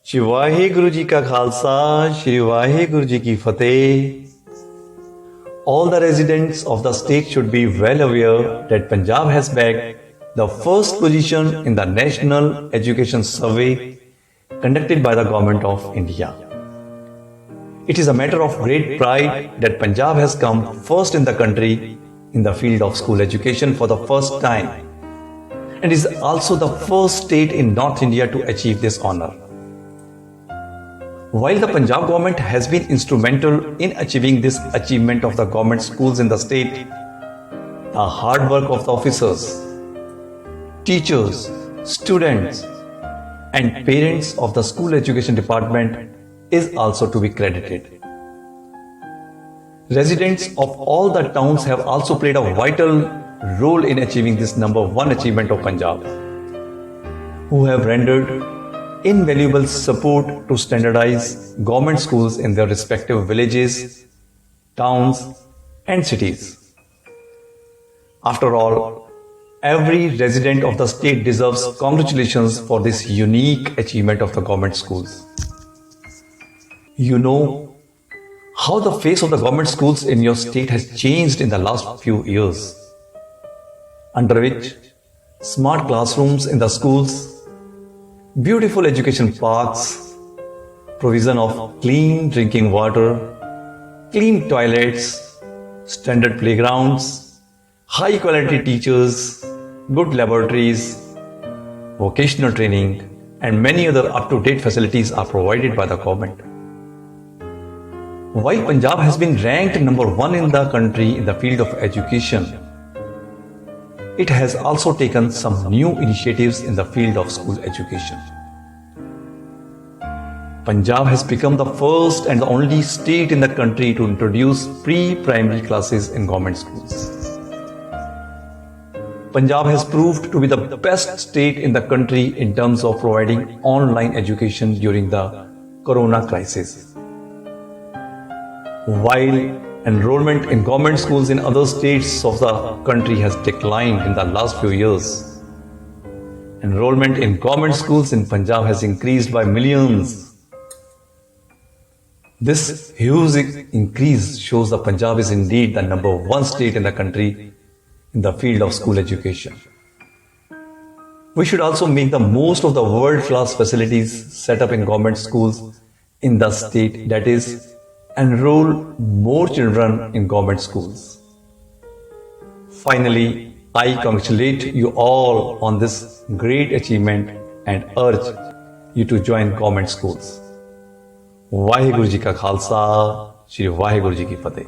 श्री वाहेगुरु जी का खालसा, श्री वाहेगुरु जी की फतेह. All the residents of the state should be well aware that Punjab has bagged the first position in the National Education Survey conducted by the Government of India. It is a matter of great pride that Punjab has come first in the country in the field of school education for the first time, and is also the first state in North India to achieve this honor. While the Punjab government has been instrumental in achieving this achievement of the government schools in the state, the hard work of the officers, teachers, students, and parents of the school education department is also to be credited. Residents of all the towns have also played a vital role in achieving this number one achievement of Punjab, who have rendered invaluable support to standardize government schools in their respective villages, towns, and cities. After all, every resident of the state deserves congratulations for this unique achievement of the government schools. You know how the face of the government schools in your state has changed in the last few years, under which smart classrooms in the schools, beautiful education parks, provision of clean drinking water, clean toilets, standard playgrounds, high quality teachers, good laboratories, vocational training, and many other up-to-date facilities are provided by the government. While Punjab has been ranked number one in the country in the field of education, it has also taken some new initiatives in the field of school education. Punjab has become the first and the only state in the country to introduce pre-primary classes in government schools. Punjab has proved to be the best state in the country in terms of providing online education during the corona crisis. While enrollment in government schools in other states of the country has declined in the last few years, enrollment in government schools in Punjab has increased by millions. This huge increase shows that Punjab is indeed the number one state in the country in the field of school education. We should also make the most of the world-class facilities set up in government schools in the state, that is, enroll more children in government schools. Finally, I congratulate you all on this great achievement and urge you to join government schools. Waheguru ji का खालसा, श्री वाहिगुरु जी की फतेह.